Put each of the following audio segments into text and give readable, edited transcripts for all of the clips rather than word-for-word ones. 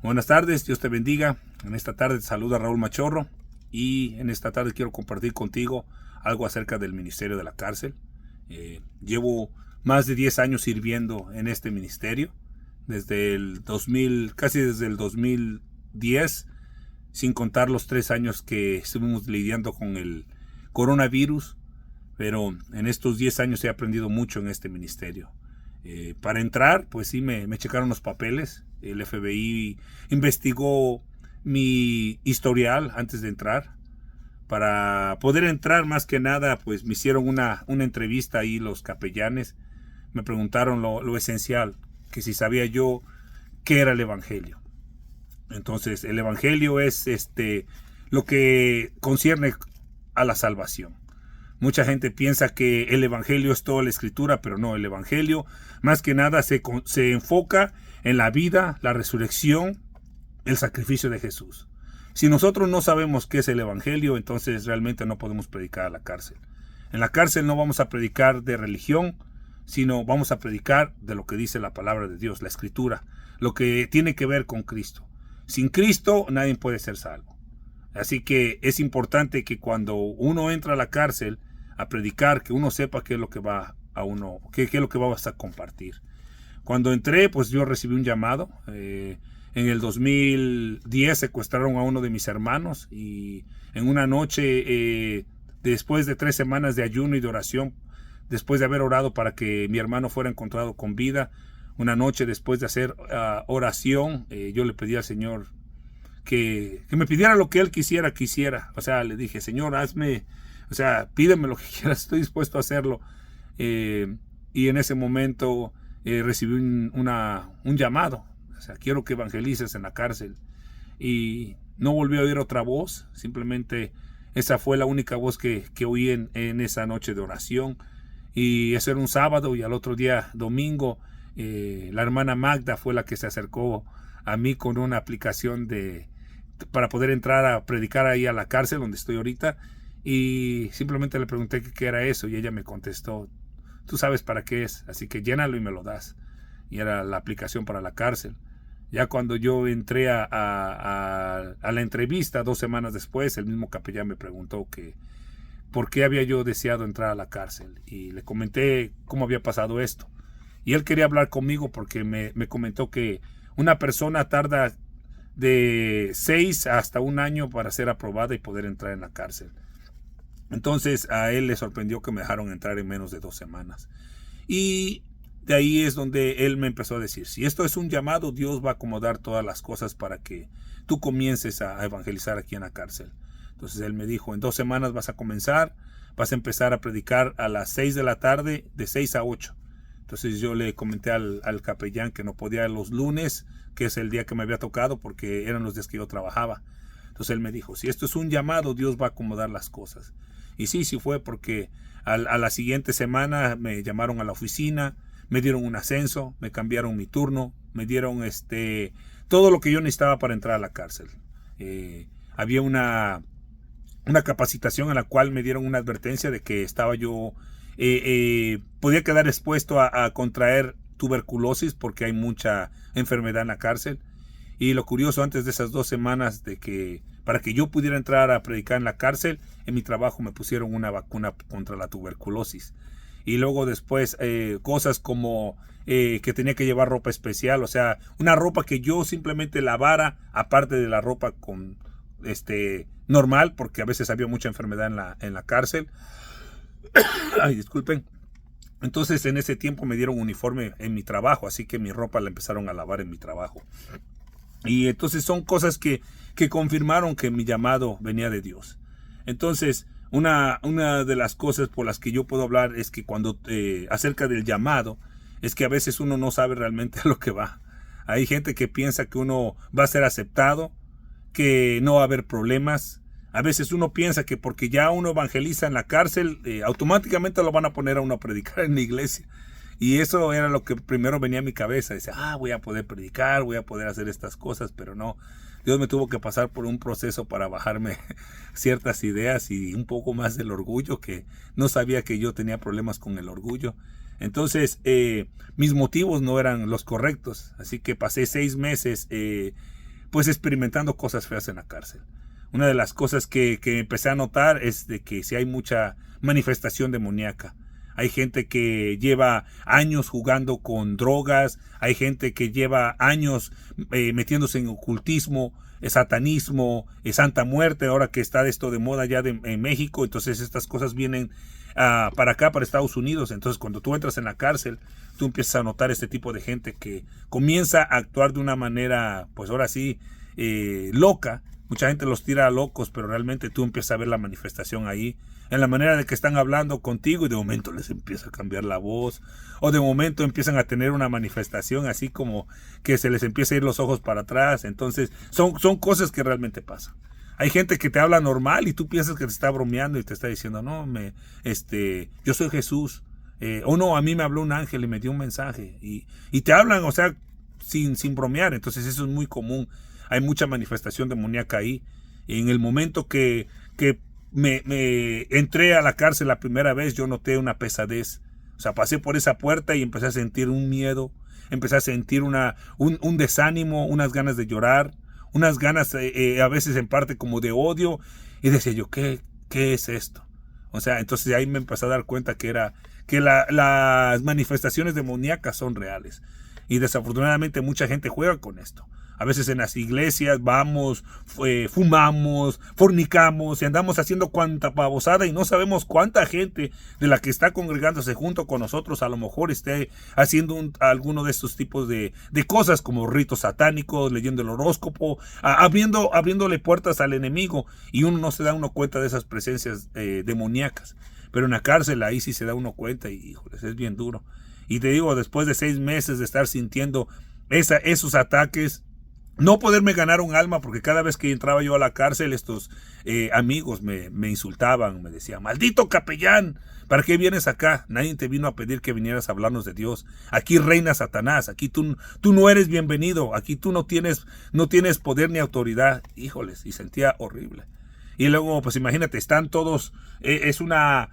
Buenas tardes, Dios te bendiga. En esta tarde te saluda Raúl Machorro y en esta tarde quiero compartir contigo algo acerca del ministerio de la cárcel. Llevo más de 10 años sirviendo en este ministerio, desde el 2000, casi desde el 2010, sin contar los 3 años que estuvimos lidiando con el coronavirus, pero en estos 10 años he aprendido mucho en este ministerio. Para entrar, pues sí, me checaron los papeles. El FBI investigó mi historial antes de entrar. Para poder entrar, más que nada, pues me hicieron una entrevista ahí los capellanes. Me preguntaron lo esencial, que si sabía yo qué era el evangelio. Entonces, el evangelio es lo que concierne a la salvación. Mucha gente piensa que el evangelio es toda la escritura, pero no, el evangelio más que nada se enfoca en la vida, la resurrección, el sacrificio de Jesús. Si nosotros no sabemos qué es el evangelio, entonces realmente no podemos predicar a la cárcel. En la cárcel no vamos a predicar de religión, sino vamos a predicar de lo que dice la palabra de Dios, la escritura, lo que tiene que ver con Cristo. Sin Cristo nadie puede ser salvo. Así que es importante que cuando uno entra a la cárcel a predicar, que uno sepa qué es lo que va a uno, qué es lo que vas a compartir. Cuando entré, pues yo recibí un llamado. En el 2010 secuestraron a uno de mis hermanos y en una noche, después de 3 semanas de ayuno y de oración, después de haber orado para que mi hermano fuera encontrado con vida, una noche después de hacer oración, yo le pedí al Señor que me pidiera lo que Él quisiera. O sea, le dije, Señor, hazme, o sea, pídeme lo que quieras, estoy dispuesto a hacerlo. Y en ese momento recibí un llamado. O sea, quiero que evangelices en la cárcel. Y no volví a oír otra voz, simplemente esa fue la única voz que oí en esa noche de oración. Y eso era un sábado y al otro día, domingo, la hermana Magda fue la que se acercó a mí con una aplicación para poder entrar a predicar ahí a la cárcel donde estoy ahorita, y simplemente le pregunté qué era eso y ella me contestó, tú sabes para qué es, así que llénalo y me lo das. Y era la aplicación para la cárcel. Ya cuando yo entré a la entrevista 2 semanas después, el mismo capellán me preguntó que por qué había yo deseado entrar a la cárcel, y le comenté cómo había pasado esto, y él quería hablar conmigo porque me comentó que una persona tarda de 6 hasta 1 año para ser aprobada y poder entrar en la cárcel. Entonces a él le sorprendió que me dejaron entrar en menos de 2 semanas. Y de ahí es donde él me empezó a decir, si esto es un llamado, Dios va a acomodar todas las cosas para que tú comiences a evangelizar aquí en la cárcel. Entonces él me dijo, en 2 semanas vas a comenzar, vas a empezar a predicar a las 6 de la tarde, de 6 a 8. Entonces yo le comenté al capellán que no podía los lunes, que es el día que me había tocado, porque eran los días que yo trabajaba. Entonces él me dijo, si esto es un llamado, Dios va a acomodar las cosas. Y sí fue, porque a la siguiente semana me llamaron a la oficina, me dieron un ascenso, me cambiaron mi turno, me dieron todo lo que yo necesitaba para entrar a la cárcel. Había una capacitación en la cual me dieron una advertencia de que estaba yo, podía quedar expuesto a contraer tuberculosis porque hay mucha enfermedad en la cárcel. Y lo curioso, antes de esas 2 semanas para que yo pudiera entrar a predicar en la cárcel, en mi trabajo me pusieron una vacuna contra la tuberculosis. Y luego después cosas como que tenía que llevar ropa especial, o sea, una ropa que yo simplemente lavara aparte de la ropa con normal, porque a veces había mucha enfermedad en la cárcel. Ay, disculpen. Entonces en ese tiempo me dieron uniforme en mi trabajo, así que mi ropa la empezaron a lavar en mi trabajo. Y entonces son cosas que confirmaron que mi llamado venía de Dios. Entonces una de las cosas por las que yo puedo hablar es que cuando acerca del llamado, es que a veces uno no sabe realmente a lo que va. Hay gente que piensa que uno va a ser aceptado, que no va a haber problemas. A veces uno piensa que porque ya uno evangeliza en la cárcel, automáticamente lo van a poner a uno a predicar en la iglesia. Y eso era lo que primero venía a mi cabeza. Dice, voy a poder predicar, voy a poder hacer estas cosas, pero no. Dios me tuvo que pasar por un proceso para bajarme ciertas ideas y un poco más del orgullo, que no sabía que yo tenía problemas con el orgullo. Entonces, mis motivos no eran los correctos. Así que pasé 6 meses pues experimentando cosas feas en la cárcel. Una de las cosas que empecé a notar es de que si hay mucha manifestación demoníaca. Hay gente que lleva años jugando con drogas, hay gente que lleva años metiéndose en ocultismo, satanismo, Santa Muerte, ahora que está esto de moda ya en México. Entonces estas cosas vienen para acá, para Estados Unidos. Entonces cuando tú entras en la cárcel, tú empiezas a notar este tipo de gente que comienza a actuar de una manera, pues ahora sí, loca. Mucha gente los tira a locos, pero realmente tú empiezas a ver la manifestación ahí, en la manera de que están hablando contigo, y de momento les empieza a cambiar la voz, o de momento empiezan a tener una manifestación así como que se les empieza a ir los ojos para atrás. Entonces son cosas que realmente pasan. Hay gente que te habla normal y tú piensas que te está bromeando y te está diciendo, no, yo soy Jesús, o no, a mí me habló un ángel y me dio un mensaje, y te hablan, o sea, sin bromear. Entonces eso es muy común. Hay mucha manifestación demoníaca ahí. En el momento que me entré a la cárcel la primera vez, yo noté una pesadez. O sea, pasé por esa puerta y empecé a sentir un miedo, empecé a sentir un desánimo, unas ganas de llorar, unas ganas a veces en parte como de odio, y decía yo, ¿qué es esto? O sea, entonces ahí me empecé a dar cuenta que las manifestaciones demoníacas son reales, y desafortunadamente mucha gente juega con esto. A veces en las iglesias vamos, fumamos, fornicamos y andamos haciendo cuanta babosada, y no sabemos cuánta gente de la que está congregándose junto con nosotros a lo mejor esté haciendo alguno de estos tipos de cosas, como ritos satánicos, leyendo el horóscopo, abriéndole puertas al enemigo, y uno no se da cuenta de esas presencias demoníacas. Pero en la cárcel ahí sí se da uno cuenta, y híjoles, es bien duro. Y te digo, después de 6 meses de estar sintiendo esos ataques, no poderme ganar un alma, porque cada vez que entraba yo a la cárcel, estos amigos me insultaban, me decían, maldito capellán, ¿para qué vienes acá? Nadie te vino a pedir que vinieras a hablarnos de Dios. Aquí reina Satanás, aquí tú no eres bienvenido, aquí tú no tienes poder ni autoridad. Híjoles, y sentía horrible. Y luego, pues imagínate, están todos, es una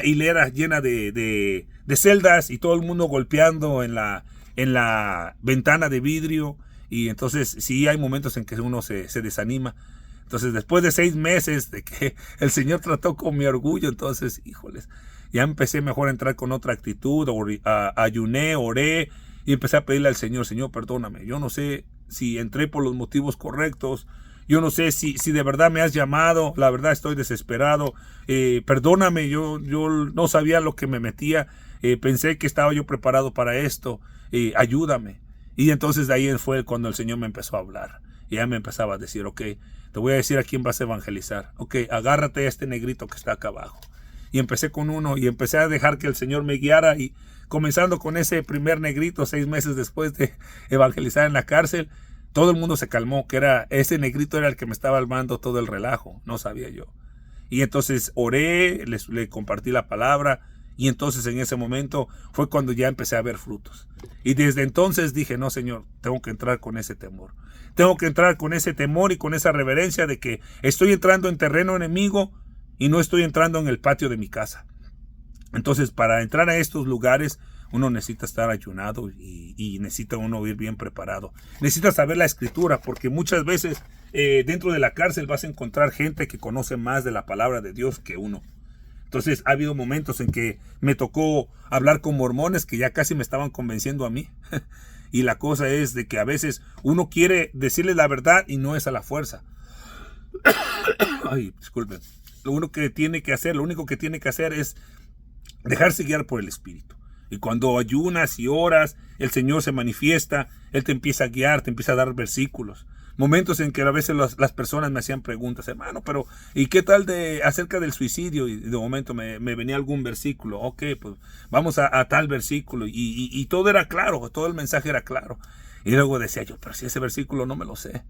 hilera llena de celdas, y todo el mundo golpeando en la ventana de vidrio. Y entonces sí hay momentos en que uno se desanima. Entonces después de 6 meses de que el Señor trató con mi orgullo, entonces, híjoles, ya empecé mejor a entrar con otra actitud, ayuné, oré, y empecé a pedirle al Señor, Señor, perdóname, yo no sé si entré por los motivos correctos, yo no sé si de verdad me has llamado, la verdad estoy desesperado, perdóname, yo no sabía lo que me metía, pensé que estaba yo preparado para esto, ayúdame. Y entonces de ahí fue cuando el Señor me empezó a hablar. Y ya me empezaba a decir, ok, te voy a decir a quién vas a evangelizar. Ok, agárrate a este negrito que está acá abajo. Y empecé con uno, y empecé a dejar que el Señor me guiara. Y comenzando con ese primer negrito, 6 meses después de evangelizar en la cárcel, todo el mundo se calmó, que ese negrito era el que me estaba armando todo el relajo. No sabía yo. Y entonces oré, le compartí la palabra. Y entonces en ese momento fue cuando ya empecé a ver frutos. Y desde entonces dije, no, Señor, tengo que entrar con ese temor. Tengo que entrar con ese temor y con esa reverencia de que estoy entrando en terreno enemigo y no estoy entrando en el patio de mi casa. Entonces, para entrar a estos lugares, uno necesita estar ayunado y necesita uno ir bien preparado. Necesita saber la escritura, porque muchas veces dentro de la cárcel vas a encontrar gente que conoce más de la palabra de Dios que uno. Entonces ha habido momentos en que me tocó hablar con mormones que ya casi me estaban convenciendo a mí. Y la cosa es de que a veces uno quiere decirles la verdad y no es a la fuerza. Ay, disculpen. Lo único que tiene que hacer es dejarse guiar por el Espíritu. Y cuando ayunas y oras, el Señor se manifiesta, Él te empieza a guiar, te empieza a dar versículos. Momentos en que a veces las personas me hacían preguntas, hermano, pero ¿y qué tal acerca del suicidio? Y de momento me venía algún versículo. Ok, pues vamos a tal versículo. Y todo era claro, todo el mensaje era claro. Y luego decía yo, pero si ese versículo no me lo sé.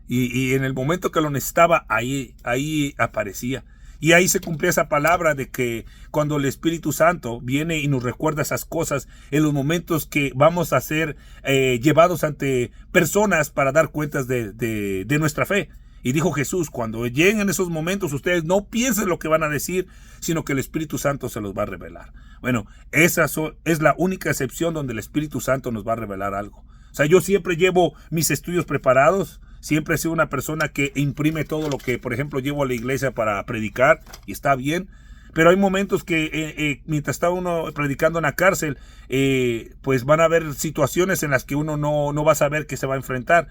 Y en el momento que lo necesitaba, ahí aparecía. Y ahí se cumplía esa palabra de que cuando el Espíritu Santo viene y nos recuerda esas cosas en los momentos que vamos a ser llevados ante personas para dar cuentas de nuestra fe. Y dijo Jesús, cuando lleguen esos momentos, ustedes no piensen lo que van a decir, sino que el Espíritu Santo se los va a revelar. Bueno, esa es la única excepción donde el Espíritu Santo nos va a revelar algo. O sea, yo siempre llevo mis estudios preparados. Siempre he sido una persona que imprime todo lo que, por ejemplo, llevo a la iglesia para predicar, y está bien. Pero hay momentos que mientras está uno predicando en la cárcel, pues van a haber situaciones en las que uno no va a saber qué se va a enfrentar.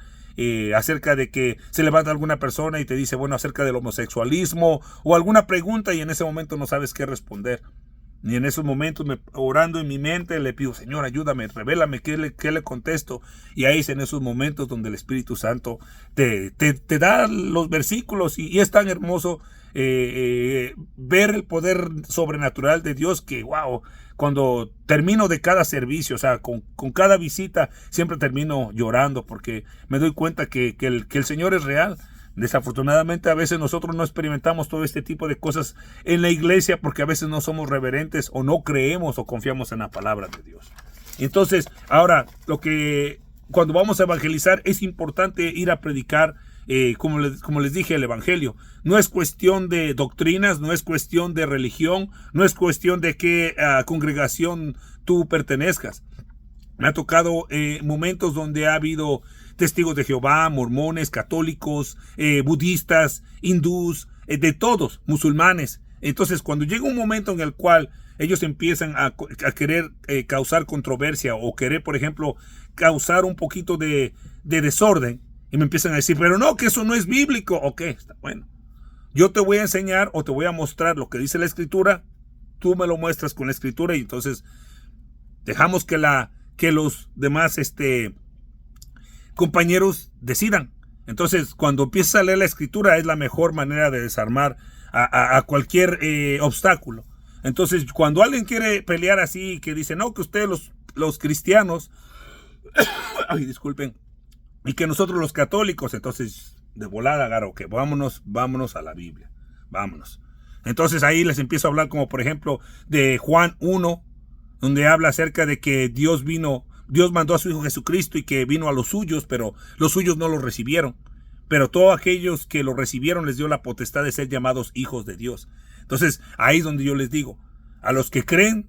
Acerca de que se levanta alguna persona y te dice, bueno, acerca del homosexualismo o alguna pregunta, y en ese momento no sabes qué responder. Y en esos momentos, orando en mi mente, le pido, Señor, ayúdame, revélame qué le contesto. Y ahí es en esos momentos donde el Espíritu Santo te da los versículos, y es tan hermoso ver el poder sobrenatural de Dios que, wow, cuando termino de cada servicio, o sea, con cada visita, siempre termino llorando porque me doy cuenta que el Señor es real. Desafortunadamente a veces nosotros no experimentamos todo este tipo de cosas en la iglesia porque a veces no somos reverentes o no creemos o confiamos en la palabra de Dios. Entonces, ahora, cuando vamos a evangelizar es importante ir a predicar, como les dije, el evangelio. No es cuestión de doctrinas, no es cuestión de religión, no es cuestión de qué congregación tú pertenezcas. Me ha tocado momentos donde ha habido testigos de Jehová, mormones, católicos, budistas, hindús, de todos, musulmanes. Entonces, cuando llega un momento en el cual ellos empiezan a querer causar controversia o querer, por ejemplo, causar un poquito de desorden, y me empiezan a decir, pero no, que eso no es bíblico. Ok, está bueno. Yo te voy a enseñar o te voy a mostrar lo que dice la Escritura, tú me lo muestras con la Escritura, y entonces dejamos que los demás compañeros decidan. Entonces, cuando empiezas a leer la Escritura, es la mejor manera de desarmar a cualquier obstáculo. Entonces, cuando alguien quiere pelear así, que dice, no, que ustedes los cristianos, ay, disculpen, y que nosotros los católicos, entonces, de volada, agarro, que vámonos a la Biblia, vámonos. Entonces, ahí les empiezo a hablar, como por ejemplo, de Juan 1, donde habla acerca de que Dios mandó a su Hijo Jesucristo y que vino a los suyos, pero los suyos no lo recibieron. Pero todos aquellos que lo recibieron les dio la potestad de ser llamados hijos de Dios. Entonces, ahí es donde yo les digo, a los que creen,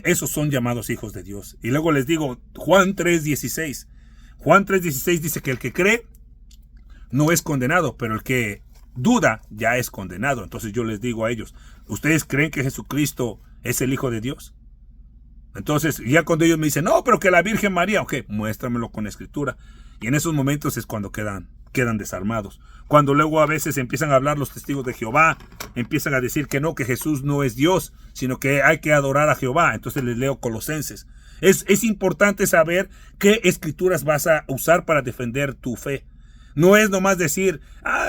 esos son llamados hijos de Dios. Y luego les digo, Juan 3:16. Juan 3:16 dice que el que cree no es condenado, pero el que duda ya es condenado. Entonces yo les digo a ellos, ¿ustedes creen que Jesucristo es el Hijo de Dios? Entonces, ya cuando ellos me dicen, no, pero que la Virgen María, ok, muéstramelo con la Escritura. Y en esos momentos es cuando quedan desarmados. Cuando luego a veces empiezan a hablar los testigos de Jehová, empiezan a decir que no, que Jesús no es Dios, sino que hay que adorar a Jehová. Entonces les leo Colosenses. Es importante saber qué escrituras vas a usar para defender tu fe. No es nomás decir,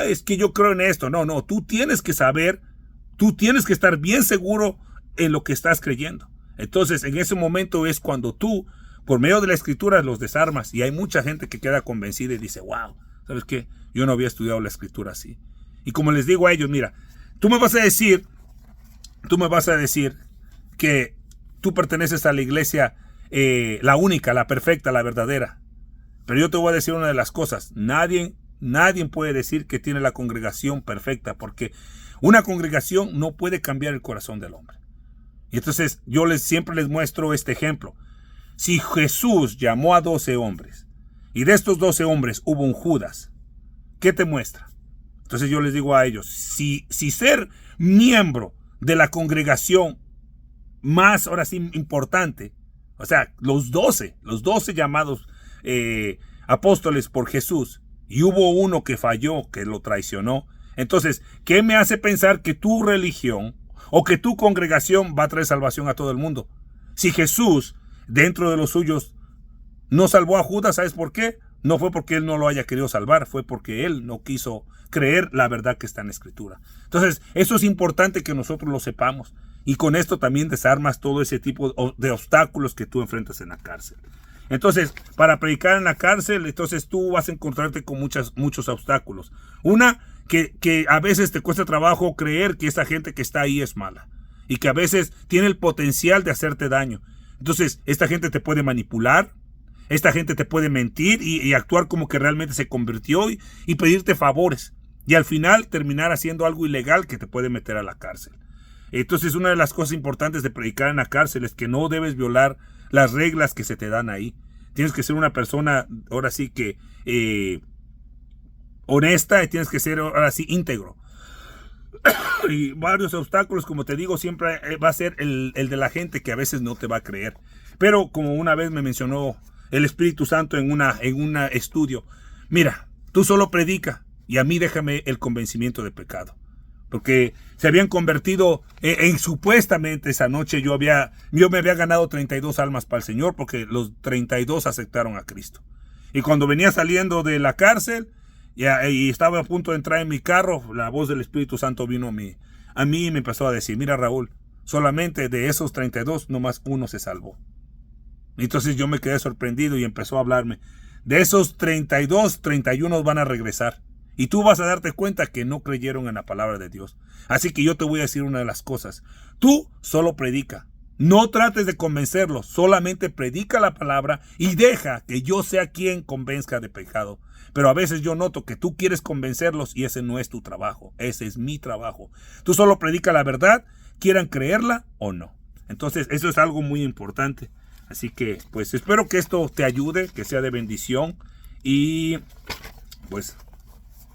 es que yo creo en esto. No, tú tienes que saber, tú tienes que estar bien seguro en lo que estás creyendo. Entonces, en ese momento es cuando tú, por medio de la Escritura, los desarmas. Y hay mucha gente que queda convencida y dice, wow, ¿sabes qué? Yo no había estudiado la Escritura así. Y como les digo a ellos, mira, tú me vas a decir que tú perteneces a la iglesia, la única, la perfecta, la verdadera. Pero yo te voy a decir una de las cosas. Nadie puede decir que tiene la congregación perfecta, porque una congregación no puede cambiar el corazón del hombre. Y entonces yo siempre les muestro este ejemplo. Si Jesús llamó a 12 hombres y de estos 12 hombres hubo un Judas, ¿qué te muestra? Entonces yo les digo a ellos, si ser miembro de la congregación más, ahora sí, importante, o sea, los 12 llamados apóstoles por Jesús, y hubo uno que falló, que lo traicionó, entonces, ¿qué me hace pensar que tu religión o que tu congregación va a traer salvación a todo el mundo? Si Jesús, dentro de los suyos, no salvó a Judas, ¿sabes por qué? No fue porque él no lo haya querido salvar, fue porque él no quiso creer la verdad que está en la Escritura. Entonces, eso es importante que nosotros lo sepamos. Y con esto también desarmas todo ese tipo de obstáculos que tú enfrentas en la cárcel. Entonces, para predicar en la cárcel, entonces tú vas a encontrarte con muchos obstáculos. Una, que a veces te cuesta trabajo creer que esta gente que está ahí es mala. Y que a veces tiene el potencial de hacerte daño. Entonces, esta gente te puede manipular. Esta gente te puede mentir y actuar como que realmente se convirtió y pedirte favores. Y al final terminar haciendo algo ilegal que te puede meter a la cárcel. Entonces, una de las cosas importantes de predicar en la cárcel es que no debes violar las reglas que se te dan ahí. tienes que ser una persona, ahora sí que honesta, y tienes que ser ahora sí íntegro. Y varios obstáculos, como te digo, siempre va a ser el de la gente que a veces no te va a creer. Pero como una vez me mencionó el Espíritu Santo en un estudio, mira, tú solo predica y a mí déjame el convencimiento de pecado. Porque se habían convertido en supuestamente esa noche yo me había ganado 32 almas para el Señor, porque los 32 aceptaron a Cristo. Y cuando venía saliendo de la cárcel y estaba a punto de entrar en mi carro, la voz del Espíritu Santo vino a mí y me empezó a decir, mira Raúl, solamente de esos 32 nomás uno se salvó. Entonces yo me quedé sorprendido y empezó a hablarme, de esos 32, 31 van a regresar. Y tú vas a darte cuenta que no creyeron en la palabra de Dios. Así que yo te voy a decir una de las cosas. Tú solo predica. No trates de convencerlos. Solamente predica la palabra y deja que yo sea quien convenzca de pecado. Pero a veces yo noto que tú quieres convencerlos y ese no es tu trabajo. Ese es mi trabajo. Tú solo predica la verdad, quieran creerla o no. Entonces eso es algo muy importante. Así que pues espero que esto te ayude, que sea de bendición. Y pues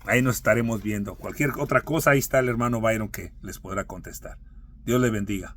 ahí nos estaremos viendo. Cualquier otra cosa, ahí está el hermano Byron que les podrá contestar. Dios le bendiga.